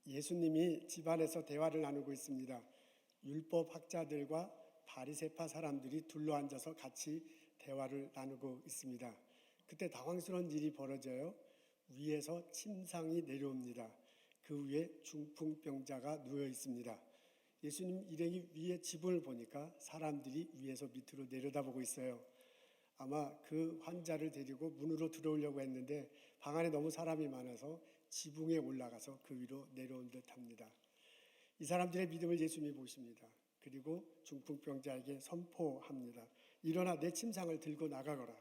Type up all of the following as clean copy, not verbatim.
예수님이 집안에서 대화를 나누고 있습니다. 율법 학자들과 바리새파 사람들이 둘러앉아서 같이 대화를 나누고 있습니다. 그때 당황스러운 일이 벌어져요. 위에서 침상이 내려옵니다. 그 위에 중풍병자가 누워 있습니다. 예수님 일행이 위에 지붕을 보니까 사람들이 위에서 밑으로 내려다보고 있어요. 아마 그 환자를 데리고 문으로 들어오려고 했는데 방 안에 너무 사람이 많아서 지붕에 올라가서 그 위로 내려온 듯합니다. 이 사람들의 믿음을 예수님이 보십니다. 그리고 중풍병자에게 선포합니다. 일어나 내 침상을 들고 나가거라.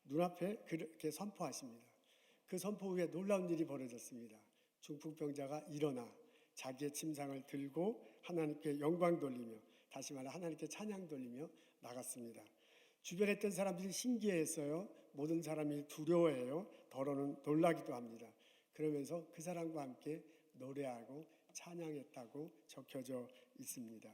눈앞에 그렇게 선포하십니다. 그 선포 후에 놀라운 일이 벌어졌습니다. 중풍병자가 일어나 자기의 침상을 들고 하나님께 영광 돌리며, 다시 말해 하나님께 찬양 돌리며 나갔습니다. 주변에 있던 사람들이 신기해했어요. 모든 사람이 두려워해요. 더러는 놀라기도 합니다. 그러면서 그 사람과 함께 노래하고 찬양했다고 적혀져 있습니다.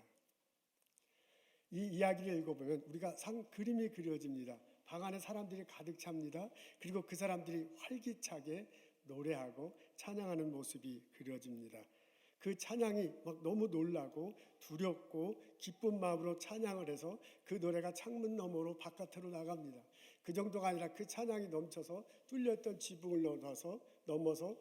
이 이야기를 읽어보면 우리가 그림이 그려집니다. 방 안에 사람들이 가득 찹니다. 그리고 그 사람들이 활기차게 노래하고 찬양하는 모습이 그려집니다. 그 찬양이 막 너무 놀라고 두렵고 기쁜 마음으로 찬양을 해서 그 노래가 창문 너머로 바깥으로 나갑니다. 그 정도가 아니라 그 찬양이 넘쳐서 뚫렸던 지붕을 넘어서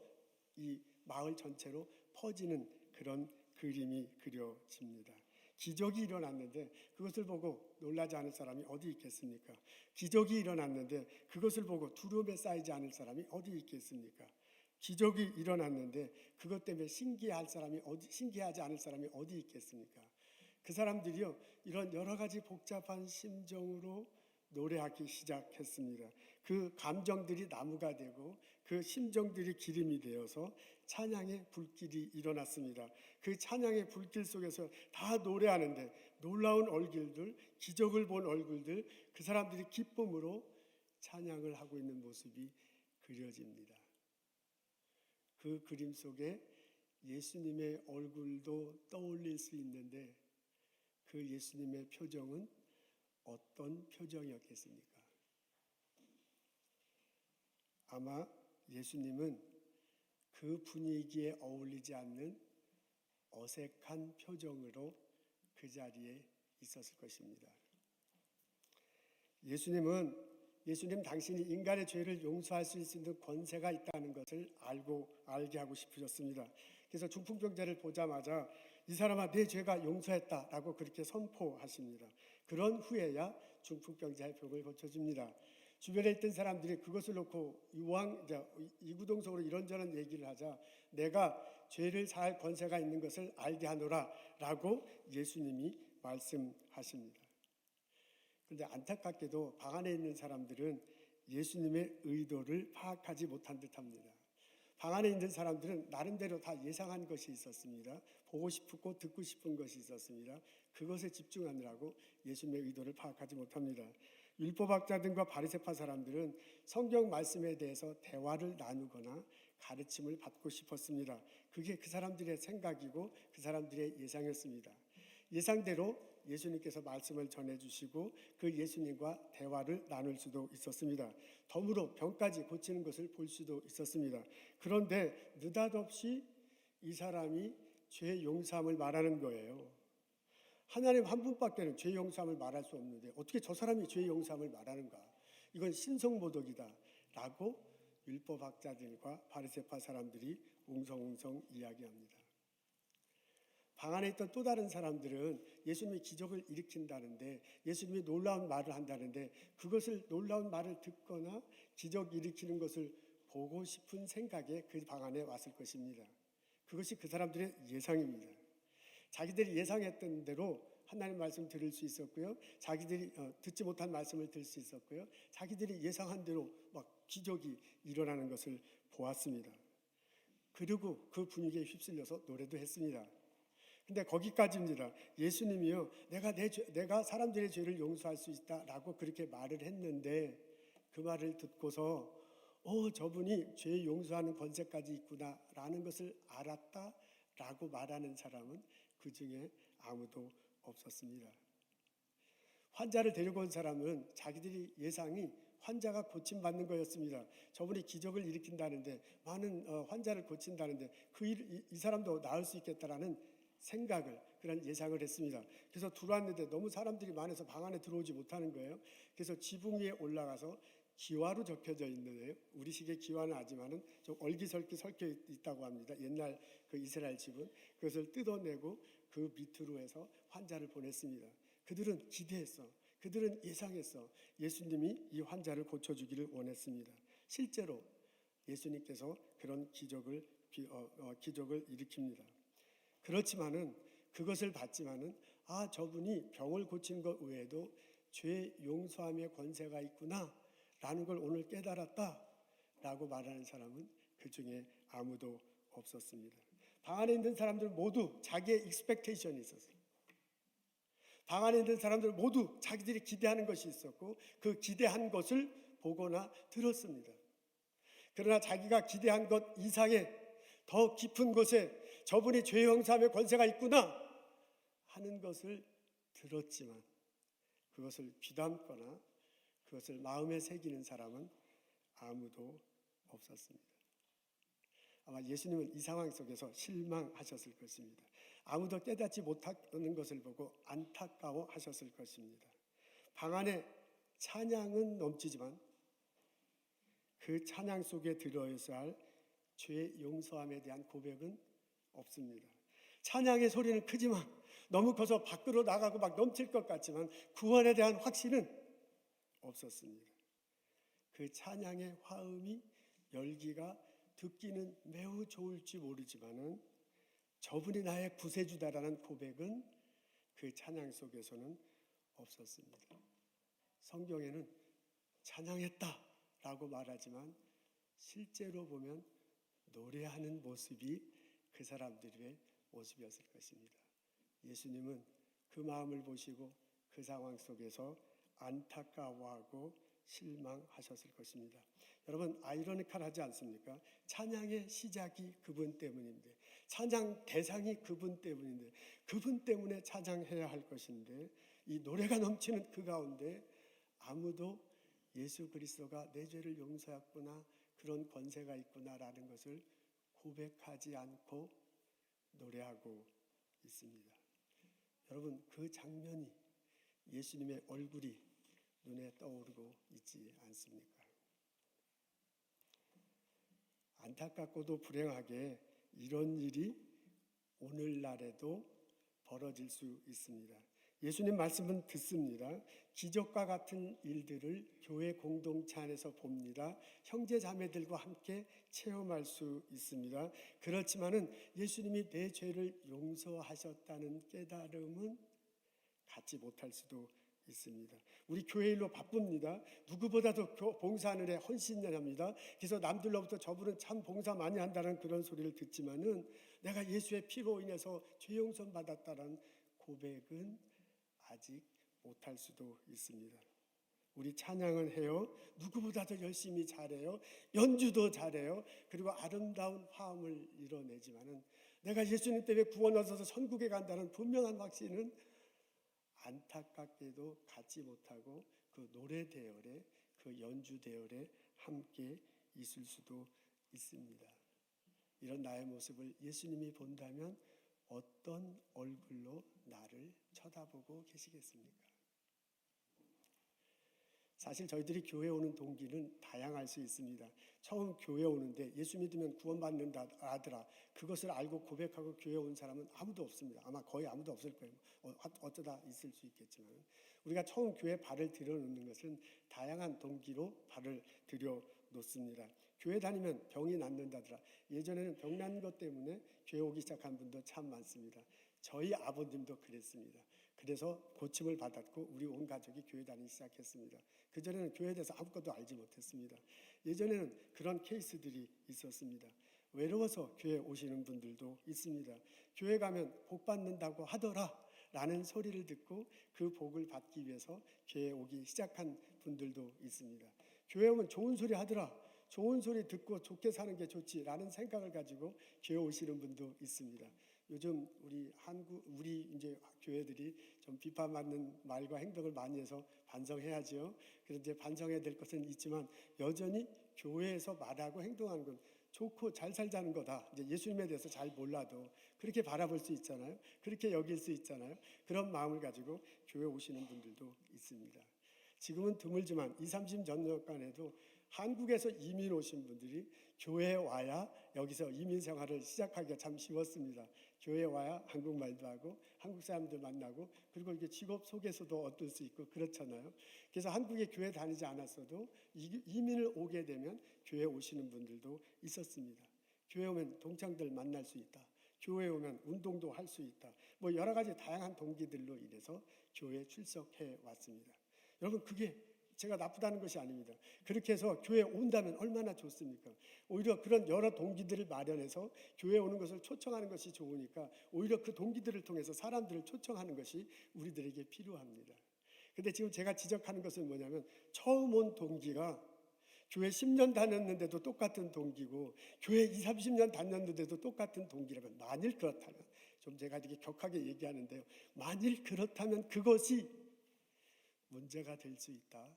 이 마을 전체로 퍼지는 그런 그림이 그려집니다. 기적이 일어났는데 그것을 보고 놀라지 않을 사람이 어디 있겠습니까? 기적이 일어났는데 그것을 보고 두려움에 쌓이지 않을 사람이 어디 있겠습니까? 기적이 일어났는데 그것 때문에 신기하지 않을 사람이 어디 있겠습니까? 그 사람들이요, 이런 여러 가지 복잡한 심정으로 노래하기 시작했습니다. 그 감정들이 나무가 되고 그 심정들이 기름이 되어서 찬양의 불길이 일어났습니다. 그 찬양의 불길 속에서 다 노래하는데 놀라운 얼굴들, 기적을 본 얼굴들, 그 사람들이 기쁨으로 찬양을 하고 있는 모습이 그려집니다. 그 그림 속에 예수님의 얼굴도 떠올릴 수 있는데 그 예수님의 표정은 어떤 표정이었겠습니까? 아마 예수님은 그 분위기에 어울리지 않는 어색한 표정으로 그 자리에 있었을 것입니다. 예수님 당신이 인간의 죄를 용서할 수 있는 권세가 있다는 것을 알게 하고 싶으셨습니다. 그래서 중풍병자를 보자마자 이 사람아 내 죄가 용서했다라고 그렇게 선포하십니다. 그런 후에야 중풍병자의 병을 고쳐줍니다. 주변에 있던 사람들이 그것을 놓고 이구동성으로 이런저런 얘기를 하자 내가 죄를 사할 권세가 있는 것을 알게 하노라 라고 예수님이 말씀하십니다. 그런데 안타깝게도 방 안에 있는 사람들은 예수님의 의도를 파악하지 못한 듯합니다. 방 안에 있는 사람들은 나름대로 다 예상한 것이 있었습니다. 보고 싶고 듣고 싶은 것이 있었습니다. 그것에 집중하느라고 예수님의 의도를 파악하지 못합니다. 율법학자들과 바리새파 사람들은 성경 말씀에 대해서 대화를 나누거나 가르침을 받고 싶었습니다. 그게 그 사람들의 생각이고 그 사람들의 예상이었습니다. 예상대로 예수님께서 말씀을 전해주시고 그 예수님과 대화를 나눌 수도 있었습니다. 덤으로 병까지 고치는 것을 볼 수도 있었습니다. 그런데 느닷없이 이 사람이 죄 용서함을 말하는 거예요. 하나님 한 분밖에는 죄 용서함을 말할 수 없는데 어떻게 저 사람이 죄 용서함을 말하는가? 이건 신성모독이다 라고 율법학자들과 바리새파 사람들이 웅성웅성 이야기합니다. 방 안에 있던 또 다른 사람들은 예수님이 기적을 일으킨다는데 예수님이 놀라운 말을 한다는데 그것을 놀라운 말을 듣거나 기적 일으키는 것을 보고 싶은 생각에 그 방 안에 왔을 것입니다. 그것이 그 사람들의 예상입니다. 자기들이 예상했던 대로 하나님 말씀 들을 수 있었고요. 자기들이 듣지 못한 말씀을 들을 수 있었고요. 자기들이 예상한 대로 막 기적이 일어나는 것을 보았습니다. 그리고 그 분위기에 휩쓸려서 노래도 했습니다. 근데 거기까지입니다. 예수님이요, 내가 사람들의 죄를 용서할 수 있다라고 그렇게 말을 했는데 그 말을 듣고서 저분이 죄 용서하는 권세까지 있구나라는 것을 알았다라고 말하는 사람은 그 중에 아무도 없었습니다. 환자를 데리고 온 사람은 자기들이 예상이 환자가 고침받는 거였습니다. 저분이 기적을 일으킨다는데, 많은 환자를 고친다는데 이 사람도 나을 수 있겠다라는 생각을, 그런 예상을 했습니다. 그래서 들어왔는데 너무 사람들이 많아서 방 안에 들어오지 못하는 거예요. 그래서 지붕 위에 올라가서 기와로 적혀져 있는데요. 우리식의 기와는 아니지만은 좀 얼기설기 설켜 있다고 합니다. 옛날 그 이스라엘 집은 그것을 뜯어내고 그 밑으로 해서 환자를 보냈습니다. 그들은 기대했어. 그들은 예상했어. 예수님이 이 환자를 고쳐주기를 원했습니다. 실제로 예수님께서 그런 기적을 일으킵니다. 그렇지만은 그것을 봤지만은 저분이 병을 고치는 것 외에도 죄 용서함의 권세가 있구나라는 걸 오늘 깨달았다라고 말하는 사람은 그 중에 아무도 없었습니다. 방 안에 있는 사람들 모두 자기의 익스펙테이션이 있었어요. 방 안에 있는 사람들 모두 자기들이 기대하는 것이 있었고 그 기대한 것을 보거나 들었습니다. 그러나 자기가 기대한 것 이상의 더 깊은 곳에 저분이 죄 용서함의 권세가 있구나 하는 것을 들었지만 그것을 귀담거나 그것을 마음에 새기는 사람은 아무도 없었습니다. 아마 예수님은 이 상황 속에서 실망하셨을 것입니다. 아무도 깨닫지 못하는 것을 보고 안타까워하셨을 것입니다. 방 안에 찬양은 넘치지만 그 찬양 속에 들어있어야 할 죄 용서함에 대한 고백은 없습니다. 찬양의 소리는 크지만 너무 커서 밖으로 나가고 막 넘칠 것 같지만 구원에 대한 확신은 없었습니다. 그 찬양의 화음이 열기가 듣기는 매우 좋을지 모르지만은 저분이 나의 구세주다라는 고백은 그 찬양 속에서는 없었습니다. 성경에는 찬양했다라고 말하지만 실제로 보면 노래하는 모습이 그 사람들의 모습이었을 것입니다. 예수님은 그 마음을 보시고 그 상황 속에서 안타까워하고 실망하셨을 것입니다. 여러분, 아이러니컬하지 않습니까? 찬양의 시작이 그분 때문인데, 찬양 대상이 그분 때문인데, 그분 때문에 찬양해야 할 것인데, 이 노래가 넘치는 그 가운데 아무도 예수 그리스도가 내 죄를 용서했구나, 그런 권세가 있구나라는 것을 고백하지 않고 노래하고 있습니다. 여러분, 그 장면이, 예수님의 얼굴이 눈에 떠오르고 있지 않습니까? 안타깝고도 불행하게 이런 일이 오늘날에도 벌어질 수 있습니다. 예수님 말씀은 듣습니다. 기적과 같은 일들을 교회 공동체 안에서 봅니다. 형제 자매들과 함께 체험할 수 있습니다. 그렇지만은 예수님이 내 죄를 용서하셨다는 깨달음은 갖지 못할 수도 있습니다. 우리 교회 일로 바쁩니다. 누구보다도 봉사하는 데 헌신합니다. 그래서 남들로부터 저분은 참 봉사 많이 한다는 그런 소리를 듣지만은 내가 예수의 피로 인해서 죄 용서 받았다는 고백은 아직 못할 수도 있습니다. 우리 찬양은 해요. 누구보다도 열심히 잘해요. 연주도 잘해요. 그리고 아름다운 화음을 이뤄내지만은 내가 예수님 때문에 구원 얻어서 천국에 간다는 분명한 확신은 안타깝게도 갖지 못하고 그 노래 대열에, 그 연주 대열에 함께 있을 수도 있습니다. 이런 나의 모습을 예수님이 본다면 어떤 얼굴로 나를 쳐다보고 계시겠습니까? 사실 저희들이 교회 오는 동기는 다양할 수 있습니다. 처음 교회 오는데 예수 믿으면 구원받는다 하더라. 그것을 알고 고백하고 교회 온 사람은 아무도 없습니다. 아마 거의 아무도 없을 거예요. 어쩌다 있을 수 있겠지만 우리가 처음 교회에 발을 들여놓는 것은 다양한 동기로 발을 들여놓습니다. 교회 다니면 병이 낫는다더라. 예전에는 병 난 것 때문에 교회 오기 시작한 분도 참 많습니다. 저희 아버님도 그랬습니다. 그래서 고침을 받았고 우리 온 가족이 교회 다니기 시작했습니다. 그전에는 교회에 대해서 아무것도 알지 못했습니다. 예전에는 그런 케이스들이 있었습니다. 외로워서 교회 오시는 분들도 있습니다. 교회 가면 복 받는다고 하더라 라는 소리를 듣고 그 복을 받기 위해서 교회에 오기 시작한 분들도 있습니다. 교회 오면 좋은 소리 하더라, 좋은 소리 듣고 좋게 사는 게 좋지 라는 생각을 가지고 교회 오시는 분도 있습니다. 요즘 우리 이제 교회들이 좀 비판받는 말과 행동을 많이 해서 반성해야죠. 그런데 반성해야 될 것은 있지만 여전히 교회에서 말하고 행동하는 건 좋고 잘 살자는 거다. 이제 예수님에 대해서 잘 몰라도 그렇게 바라볼 수 있잖아요. 그렇게 여길 수 있잖아요. 그런 마음을 가지고 교회 오시는 분들도 있습니다. 지금은 드물지만 20, 30년간에도 한국에서 이민 오신 분들이 교회에 와야 여기서 이민 생활을 시작하기가 참 쉬웠습니다. 교회에 와야 한국말도 하고 한국 사람들 만나고 그리고 이게 직업 소개서도 얻을 수 있고 그렇잖아요. 그래서 한국에 교회 다니지 않았어도 이민을 오게 되면 교회 오시는 분들도 있었습니다. 교회 오면 동창들 만날 수 있다. 교회에 오면 운동도 할 수 있다. 뭐 여러 가지 다양한 동기들로 인해서 교회에 출석해 왔습니다. 여러분 그게 제가 나쁘다는 것이 아닙니다. 그렇게 해서 교회에 온다면 얼마나 좋습니까? 오히려 그런 여러 동기들을 마련해서 교회에 오는 것을 초청하는 것이 좋으니까 오히려 그 동기들을 통해서 사람들을 초청하는 것이 우리들에게 필요합니다. 그런데 지금 제가 지적하는 것은 뭐냐면 처음 온 동기가 교회 10년 다녔는데도 똑같은 동기고 교회 20, 30년 다녔는데도 똑같은 동기라면 만일 그렇다면 좀 제가 이렇게 격하게 얘기하는데요. 만일 그렇다면 그것이 문제가 될 수 있다.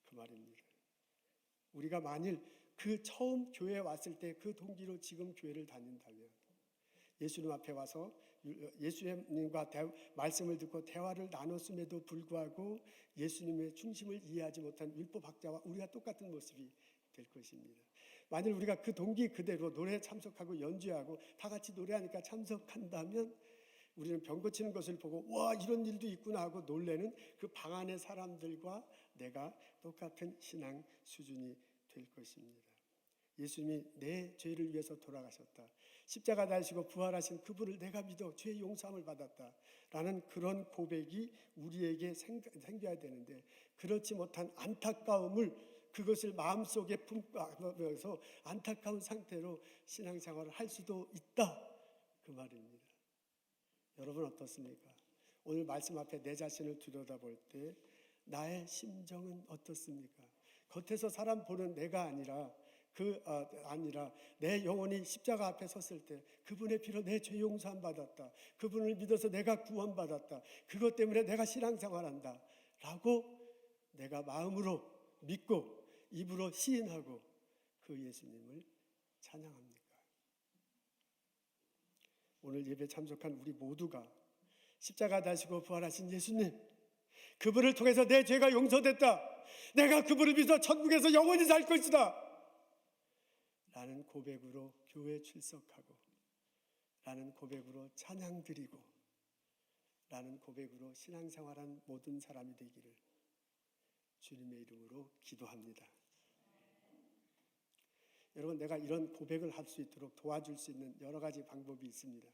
그 말입니다. 우리가 만일 그 처음 교회에 왔을 때 그 동기로 지금 교회를 다닌다면 예수님 앞에 와서 예수님과 말씀을 듣고 대화를 나눴음에도 불구하고 예수님의 중심을 이해하지 못한 율법학자와 우리가 똑같은 모습이 될 것입니다. 만일 우리가 그 동기 그대로 노래에 참석하고 연주하고 다 같이 노래하니까 참석한다면 우리는 병 고치는 것을 보고 와 이런 일도 있구나 하고 놀래는 그 방 안의 사람들과 내가 똑같은 신앙 수준이 될 것입니다. 예수님이 내 죄를 위해서 돌아가셨다. 십자가 달시고 부활하신 그분을 내가 믿어 죄의 용서함을 받았다. 라는 그런 고백이 우리에게 생겨야 되는데 그렇지 못한 안타까움을 그것을 마음속에 품면서 안타까운 상태로 신앙생활을 할 수도 있다. 그 말입니다. 여러분 어떻습니까? 오늘 말씀 앞에 내 자신을 들여다볼 때 나의 심정은 어떻습니까? 겉에서 사람 보는 내가 아니라 내 영혼이 십자가 앞에 섰을 때 그분의 피로 내 죄 용서함 받았다. 그분을 믿어서 내가 구원받았다. 그것 때문에 내가 신앙생활한다. 라고 내가 마음으로 믿고 입으로 시인하고 그 예수님을 찬양합니까? 오늘 예배 참석한 우리 모두가 십자가 다시고 부활하신 예수님, 그분을 통해서 내 죄가 용서됐다. 내가 그분을 믿어 천국에서 영원히 살 것이다. 라는 고백으로 교회에 출석하고 라는 고백으로 찬양 드리고 라는 고백으로 신앙생활한 모든 사람이 되기를 주님의 이름으로 기도합니다. 여러분 내가 이런 고백을 할 수 있도록 도와줄 수 있는 여러 가지 방법이 있습니다.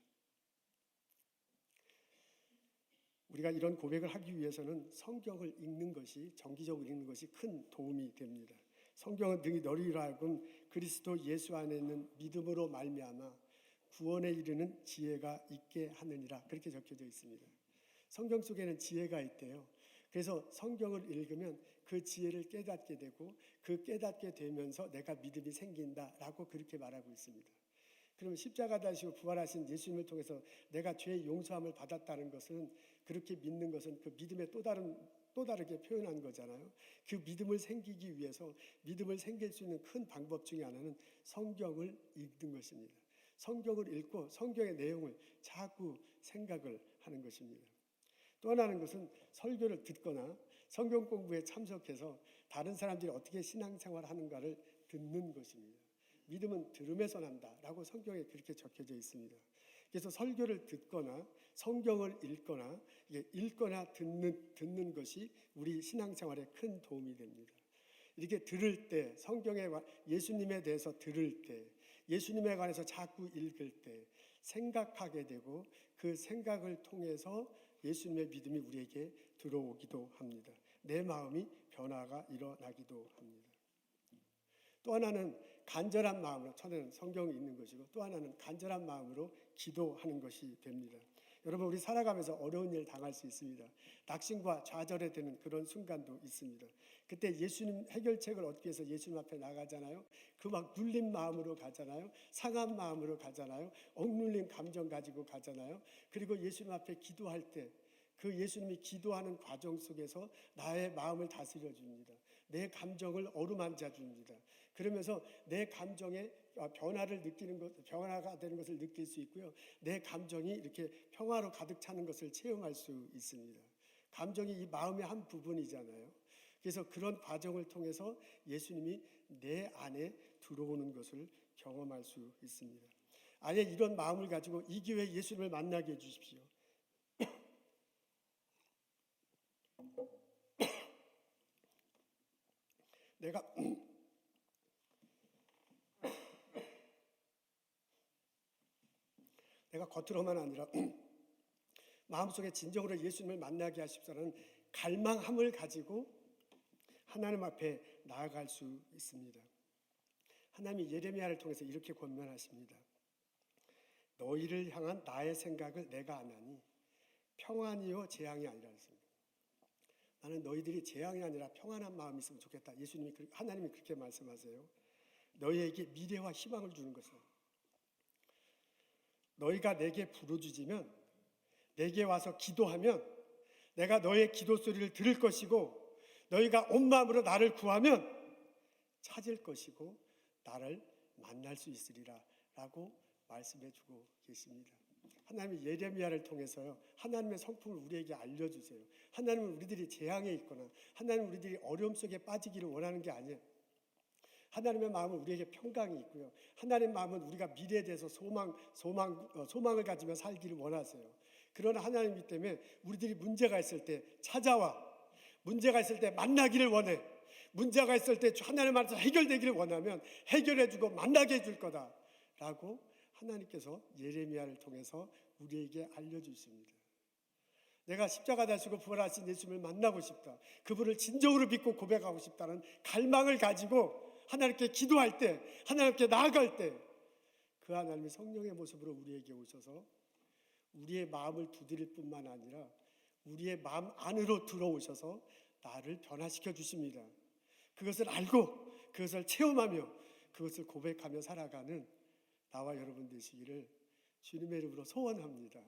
우리가 이런 고백을 하기 위해서는 성경을 읽는 것이 정기적으로 읽는 것이 큰 도움이 됩니다. 성경은 능히 너희로 하여금 그리스도 예수 안에 있는 믿음으로 말미암아 구원에 이르는 지혜가 있게 하느니라 그렇게 적혀져 있습니다. 성경 속에는 지혜가 있대요. 그래서 성경을 읽으면 그 지혜를 깨닫게 되고 그 깨닫게 되면서 내가 믿음이 생긴다라고 그렇게 말하고 있습니다. 그러면 십자가 다시고 부활하신 예수님을 통해서 내가 죄의 용서함을 받았다는 것은 그렇게 믿는 것은 그 믿음의 또 다르게 표현한 거잖아요. 그 믿음을 생기기 위해서 믿음을 생길 수 있는 큰 방법 중에 하나는 성경을 읽는 것입니다. 성경을 읽고 성경의 내용을 자꾸 생각을 하는 것입니다. 또 하나는 것은 설교를 듣거나 성경 공부에 참석해서 다른 사람들이 어떻게 신앙생활을 하는가를 듣는 것입니다. 믿음은 들음에서 난다라고 성경에 그렇게 적혀져 있습니다. 그래서 설교를 듣거나 성경을 읽거나 읽거나 듣는 것이 우리 신앙생활에 큰 도움이 됩니다. 이렇게 들을 때 성경에 예수님에 대해서 들을 때 예수님에 관해서 자꾸 읽을 때 생각하게 되고 그 생각을 통해서 예수님의 믿음이 우리에게 들어오기도 합니다. 내 마음이 변화가 일어나기도 합니다. 또 하나는 간절한 마음으로, 첫째는 성경이 있는 것이고 또 하나는 간절한 마음으로 기도하는 것이 됩니다. 여러분, 우리 살아가면서 어려운 일 당할 수 있습니다. 낙심과 좌절에 드는 그런 순간도 있습니다. 그때 예수님 해결책을 얻기 위해서 예수님 앞에 나가잖아요. 그 막 눌린 마음으로 가잖아요. 상한 마음으로 가잖아요. 억눌린 감정 가지고 가잖아요. 그리고 예수님 앞에 기도할 때 그 예수님이 기도하는 과정 속에서 나의 마음을 다스려 줍니다. 내 감정을 어루만져 줍니다. 그러면서 내 감정에 변화를 느끼는 것, 변화가 되는 것을 느낄 수 있고요. 내 감정이 이렇게 평화로 가득 차는 것을 체험할 수 있습니다. 감정이 이 마음의 한 부분이잖아요. 그래서 그런 과정을 통해서 예수님이 내 안에 들어오는 것을 경험할 수 있습니다. 아예 이런 마음을 가지고 이 기회에 예수님을 만나게 해주십시오. 내가 겉으로만 아니라 마음속에 진정으로 예수님을 만나게 하십사라는 갈망함을 가지고 하나님 앞에 나아갈 수 있습니다. 하나님이 예레미야를 통해서 이렇게 권면하십니다. 너희를 향한 나의 생각을 내가 아나니 평안이요 재앙이 아니라 했습니다. 나는 너희들이 재앙이 아니라 평안한 마음이 있으면 좋겠다. 하나님이 그렇게 말씀하세요. 너희에게 미래와 희망을 주는 것은 너희가 내게 부르짖으면 내게 와서 기도하면 내가 너의 기도 소리를 들을 것이고 너희가 온 마음으로 나를 구하면 찾을 것이고 나를 만날 수 있으리라 라고 말씀해 주고 계십니다. 하나님이 예레미야를 통해서요, 하나님의 성품을 우리에게 알려주세요. 하나님은 우리들이 재앙에 있거나 하나님은 우리들이 어려움 속에 빠지기를 원하는 게 아니에요. 하나님의 마음은 우리에게 평강이 있고요. 하나님의 마음은 우리가 미래에 대해서 소망을 가지며 살기를 원하세요. 그러나 하나님이기 때문에 우리들이 문제가 있을 때 찾아와, 문제가 있을 때 만나기를 원해. 문제가 있을 때 하나님 안에서 해결되기를 원하면 해결해주고 만나게 해줄 거다라고 하나님께서 예레미야를 통해서 우리에게 알려주십니다. 내가 십자가 다시고 부활하신 예수님을 만나고 싶다. 그분을 진정으로 믿고 고백하고 싶다는 갈망을 가지고 하나님께 기도할 때, 하나님께 나아갈 때 그 하나님이 성령의 모습으로 우리에게 오셔서 우리의 마음을 두드릴 뿐만 아니라 우리의 마음 안으로 들어오셔서 나를 변화시켜 주십니다. 그것을 알고 그것을 체험하며 그것을 고백하며 살아가는 나와 여러분 되시기를 주님의 이름으로 소원합니다.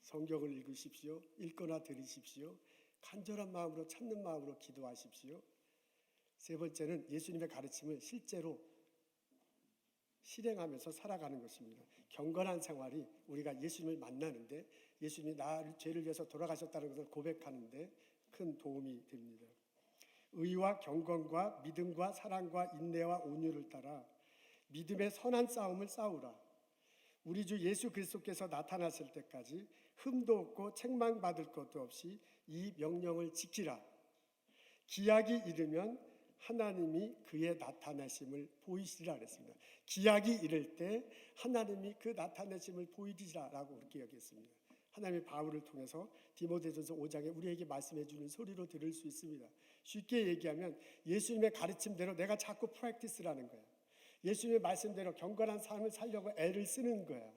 성경을 읽으십시오. 읽거나 들으십시오. 간절한 마음으로 찾는 마음으로 기도하십시오. 세 번째는 예수님의 가르침을 실제로 실행하면서 살아가는 것입니다. 경건한 생활이 우리가 예수님을 만나는데 예수님이 나를 죄를 위해서 돌아가셨다는 것을 고백하는데 큰 도움이 됩니다. 의와 경건과 믿음과 사랑과 인내와 온유를 따라 믿음의 선한 싸움을 싸우라. 우리 주 예수 그리스도께서 나타나실 때까지 흠도 없고 책망받을 것도 없이 이 명령을 지키라. 기약이 이르면 하나님이 그의 나타나심을 보이시리라 그랬습니다. 기약이 이를 때 하나님이 그 나타나심을 보이리라라고 그렇게 여겼습니다. 하나님이 바울을 통해서 디모데전서 5장에 우리에게 말씀해 주는 소리로 들을 수 있습니다. 쉽게 얘기하면 예수님의 가르침대로 내가 자꾸 프랙티스라는 거예요. 예수님의 말씀대로 경건한 삶을 살려고 애를 쓰는 거예요.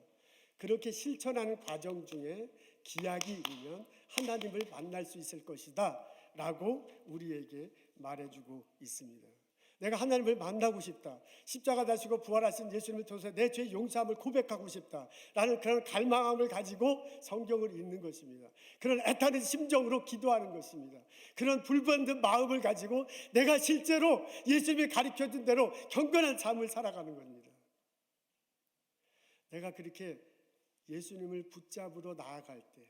그렇게 실천하는 과정 중에 기약이 이르면 하나님을 만날 수 있을 것이다 라고 우리에게 말해주고 있습니다. 내가 하나님을 만나고 싶다. 십자가 다시고 부활하신 예수님을 통해서 내 죄 용서함을 고백하고 싶다 라는 그런 갈망함을 가지고 성경을 읽는 것입니다. 그런 애타는 심정으로 기도하는 것입니다. 그런 불번든 마음을 가지고 내가 실제로 예수님이 가르쳐준 대로 경건한 삶을 살아가는 겁니다. 내가 그렇게 예수님을 붙잡으러 나아갈 때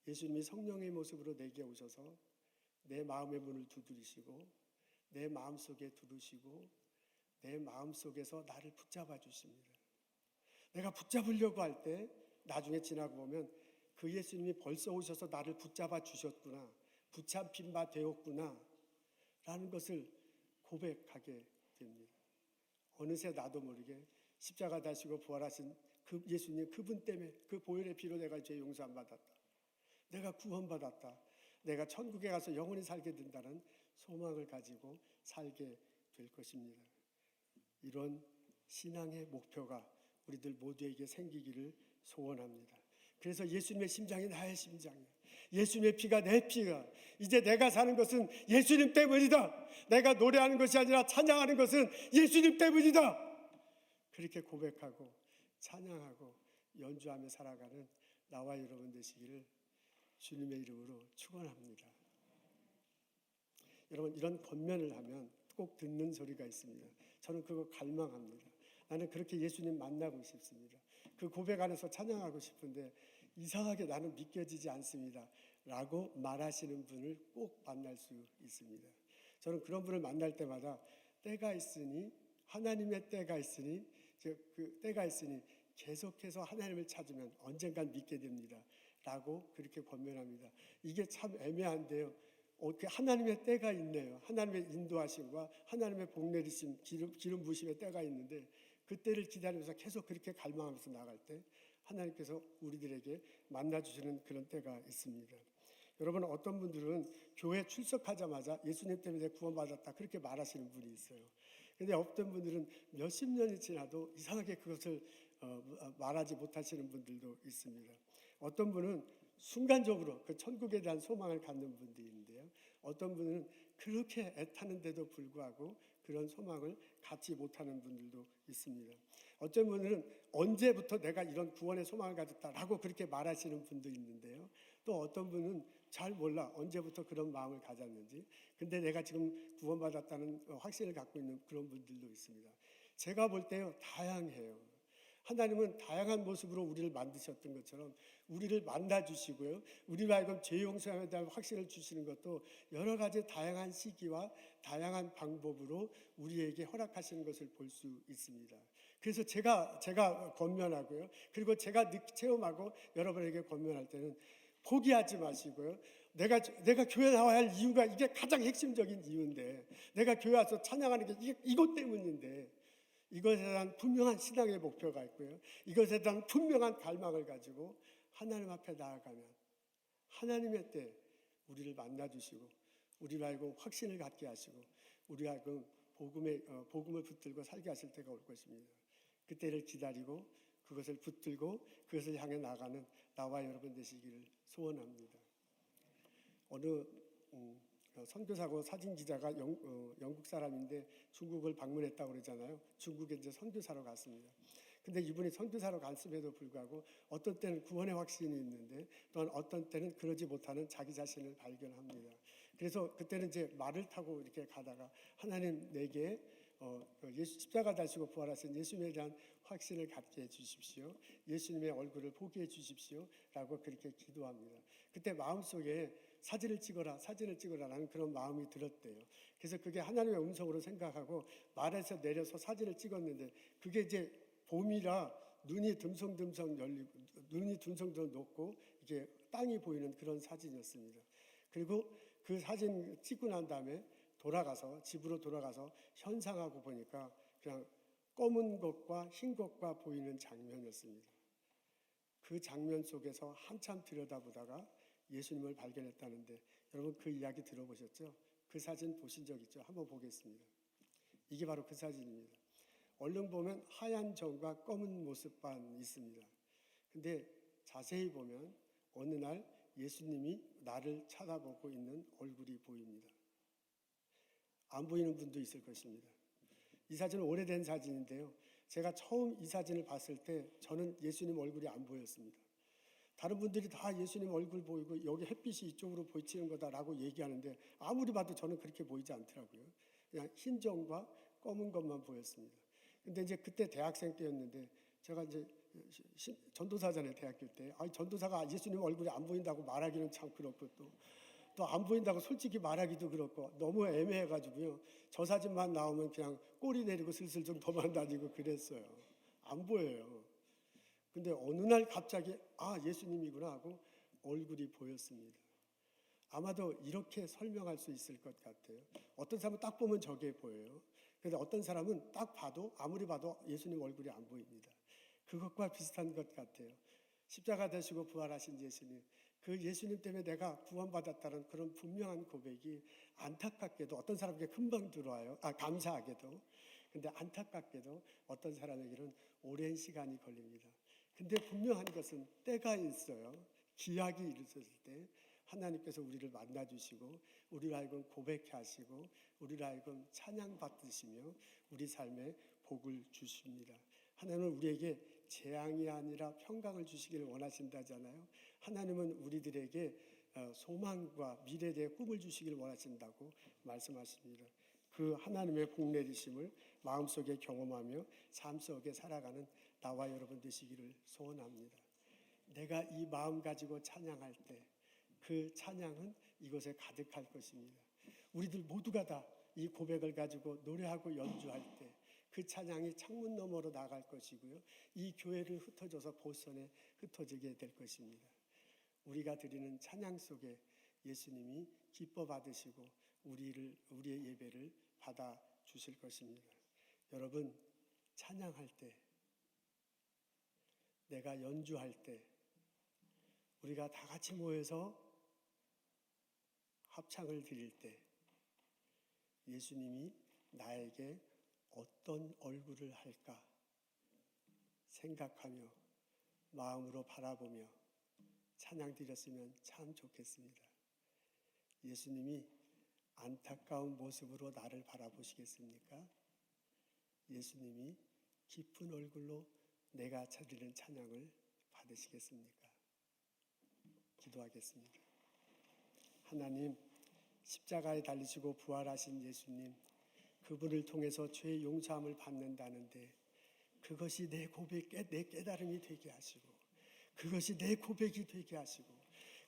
예수님이 성령의 모습으로 내게 오셔서 내 마음의 문을 두드리시고 내 마음속에 들으시고 내 마음속에서 나를 붙잡아 주십니다. 내가 붙잡으려고 할 때 나중에 지나고 보면 그 예수님이 벌써 오셔서 나를 붙잡아 주셨구나, 붙잡힌 바 되었구나 라는 것을 고백하게 됩니다. 어느새 나도 모르게 십자가 다시고 부활하신 그 예수님, 그분 때문에 그 보혈의 피로 내가 죄 용서함 받았다. 내가 구원받았다. 내가 천국에 가서 영원히 살게 된다는 소망을 가지고 살게 될 것입니다. 이런 신앙의 목표가 우리들 모두에게 생기기를 소원합니다. 그래서 예수님의 심장이 나의 심장이야. 예수님의 피가 내 피가. 이제 내가 사는 것은 예수님 때문이다. 내가 노래하는 것이 아니라 찬양하는 것은 예수님 때문이다. 그렇게 고백하고 찬양하고 연주하며 살아가는 나와 여러분 되시기를 주님의 이름으로 축원합니다. 여러분, 이런 권면을 하면 꼭 듣는 소리가 있습니다. 저는 그거 갈망합니다. 나는 그렇게 예수님 만나고 싶습니다. 그 고백 안에서 찬양하고 싶은데 이상하게 나는 믿겨지지 않습니다 라고 말하시는 분을 꼭 만날 수 있습니다. 저는 그런 분을 만날 때마다 때가 있으니, 하나님의 때가 있으니, 그 때가 있으니 계속해서 하나님을 찾으면 언젠간 믿게 됩니다 라고 그렇게 권면합니다. 이게 참 애매한데요, 하나님의 때가 있네요. 하나님의 인도하심과 하나님의 복 내리심, 기름 부으심의 때가 있는데 그 때를 기다리면서 계속 그렇게 갈망하면서 나갈 때 하나님께서 우리들에게 만나주시는 그런 때가 있습니다. 여러분, 어떤 분들은 교회 출석하자마자 예수님 때문에 구원받았다 그렇게 말하시는 분이 있어요. 그런데 어떤 분들은 몇십 년이 지나도 이상하게 그것을 말하지 못하시는 분들도 있습니다. 어떤 분은 순간적으로 그 천국에 대한 소망을 갖는 분들이 있는데요, 어떤 분은 그렇게 애타는데도 불구하고 그런 소망을 갖지 못하는 분들도 있습니다. 어떤 분들은 언제부터 내가 이런 구원의 소망을 가졌다라고 그렇게 말하시는 분도 있는데요, 또 어떤 분은 잘 몰라 언제부터 그런 마음을 가졌는지. 근데 내가 지금 구원받았다는 확신을 갖고 있는 그런 분들도 있습니다. 제가 볼 때요, 다양해요. 하나님은 다양한 모습으로 우리를 만드셨던 것처럼 우리를 만나주시고요, 우리로 하여금 죄 용서에 대한 확신을 주시는 것도 여러 가지 다양한 시기와 다양한 방법으로 우리에게 허락하시는 것을 볼 수 있습니다. 그래서 제가 권면하고요, 그리고 제가 체험하고 여러분에게 권면할 때는 포기하지 마시고요, 내가 교회 나와야 할 이유가 이게 가장 핵심적인 이유인데, 내가 교회 와서 찬양하는 게 이것 때문인데, 이것에 대한 분명한 신앙의 목표가 있고요, 이것에 대한 분명한 갈망을 가지고 하나님 앞에 나아가면 하나님의 때 우리를 만나주시고 우리로 하여금 확신을 갖게 하시고 우리로 하여금 복음을 붙들고 살게 하실 때가 올 것입니다. 그때를 기다리고 그것을 붙들고 그것을 향해 나가는 나와 여러분 되시기를 소원합니다. 어느 선교사고 사진기자가 영국 사람인데 중국을 방문했다고 그러잖아요. 중국에 이제 선교사로 갔습니다. 근데 이분이 선교사로 갔음에도 불구하고 어떤 때는 구원의 확신이 있는데 또한 어떤 때는 그러지 못하는 자기 자신을 발견합니다. 그래서 그때는 이제 말을 타고 이렇게 가다가 하나님 내게 예수 십자가 달시고 부활하신 예수님에 대한 확신을 갖게 해주십시오. 예수님의 얼굴을 보게 해주십시오 라고 그렇게 기도합니다. 그때 마음속에 사진을 찍어라라는 그런 마음이 들었대요. 그래서 그게 하나님의 음성으로 생각하고 말에서 내려서 사진을 찍었는데 그게 이제 봄이라 눈이 듬성듬성 열리고 눈이 듬성듬성 녹고 이게 땅이 보이는 그런 사진이었습니다. 그리고 그 사진 찍고 난 다음에 집으로 돌아가서 현상하고 보니까 그냥 검은 것과 흰 것과 보이는 장면이었습니다. 그 장면 속에서 한참 들여다보다가 예수님을 발견했다는데, 여러분 그 이야기 들어보셨죠? 그 사진 보신 적 있죠? 한번 보겠습니다. 이게 바로 그 사진입니다. 얼른 보면 하얀 점과 검은 모습만 있습니다. 근데 자세히 보면 어느 날 예수님이 나를 쳐다보고 있는 얼굴이 보입니다. 안 보이는 분도 있을 것입니다. 이 사진은 오래된 사진인데요, 제가 처음 이 사진을 봤을 때 저는 예수님 얼굴이 안 보였습니다. 다른 분들이 다 예수님 얼굴 보이고 여기 햇빛이 이쪽으로 비치는 거다라고 얘기하는데 아무리 봐도 저는 그렇게 보이지 않더라고요. 그냥 흰 점과 검은 것만 보였습니다. 근데 이제 그때 대학생 때였는데 제가 이제 전도사잖아요, 대학교 때. 전도사가 예수님 얼굴이 안 보인다고 말하기는 참 그렇고 또 안 보인다고 솔직히 말하기도 그렇고 너무 애매해가지고요, 저 사진만 나오면 그냥 꼬리 내리고 슬슬 좀 도망다니고 그랬어요. 안 보여요. 근데 어느 날 갑자기 예수님이구나 하고 얼굴이 보였습니다. 아마도 이렇게 설명할 수 있을 것 같아요. 어떤 사람은 딱 보면 저게 보여요. 그런데 어떤 사람은 딱 봐도 아무리 봐도 예수님 얼굴이 안 보입니다. 그것과 비슷한 것 같아요. 십자가 되시고 부활하신 예수님, 그 예수님 때문에 내가 구원받았다는 그런 분명한 고백이 안타깝게도 어떤 사람에게 금방 들어와요. 감사하게도. 근데 안타깝게도 어떤 사람에게는 오랜 시간이 걸립니다. 근데 분명한 것은 때가 있어요. 기약이 이루어질 때 하나님께서 우리를 만나주시고 우리를 하여금 고백해 하시고 우리를 하여금 찬양받으시며 우리 삶에 복을 주십니다. 하나님은 우리에게 재앙이 아니라 평강을 주시기를 원하신다잖아요. 하나님은 우리들에게 소망과 미래에 대해 꿈을 주시기를 원하신다고 말씀하십니다. 그 하나님의 복 내리심을 마음속에 경험하며 삶 속에 살아가는 나와 여러분 되시기를 소원합니다. 내가 이 마음 가지고 찬양할 때 그 찬양은 이곳에 가득할 것입니다. 우리들 모두가 다 이 고백을 가지고 노래하고 연주할 때 그 찬양이 창문 너머로 나갈 것이고요. 이 교회를 흩어져서 보선에 흩어지게 될 것입니다. 우리가 드리는 찬양 속에 예수님이 기뻐 받으시고 우리의 예배를 받아 주실 것입니다. 여러분, 찬양할 때, 내가 연주할 때, 우리가 다 같이 모여서 합창을 드릴 때 예수님이 나에게 어떤 얼굴을 할까 생각하며 마음으로 바라보며 찬양 드렸으면 참 좋겠습니다. 예수님이 안타까운 모습으로 나를 바라보시겠습니까? 예수님이 기쁜 얼굴로 내가 드리는 찬양을 받으시겠습니까? 기도하겠습니다. 하나님, 십자가에 달리시고 부활하신 예수님, 그분을 통해서 죄의 용서함을 받는다는데 그것이 내 고백, 내 깨달음이 되게 하시고 그것이 내 고백이 되게 하시고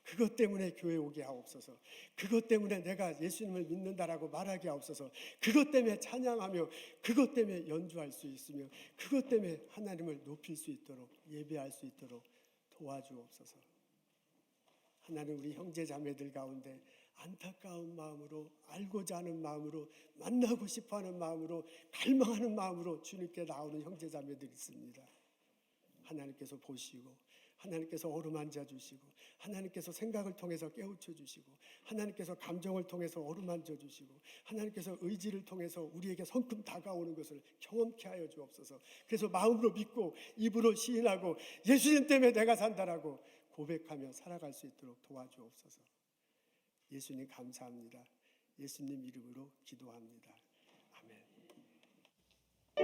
그것 때문에 교회 오게 하옵소서. 그것 때문에 내가 예수님을 믿는다라고 말하게 하옵소서. 그것 때문에 찬양하며 그것 때문에 연주할 수 있으며 그것 때문에 하나님을 높일 수 있도록 예배할 수 있도록 도와주옵소서. 하나님, 우리 형제 자매들 가운데 안타까운 마음으로 알고자 하는 마음으로 만나고 싶어하는 마음으로 갈망하는 마음으로 주님께 나오는 형제 자매들이 있습니다. 하나님께서 보시고 하나님께서 어루만져 주시고 하나님께서 생각을 통해서 깨우쳐 주시고 하나님께서 감정을 통해서 어루만져 주시고 하나님께서 의지를 통해서 우리에게 성큼 다가오는 것을 경험케 하여 주옵소서. 그래서 마음으로 믿고 입으로 시인하고 예수님 때문에 내가 산다라고 고백하며 살아갈 수 있도록 도와주옵소서. 예수님 감사합니다. 예수님 이름으로 기도합니다.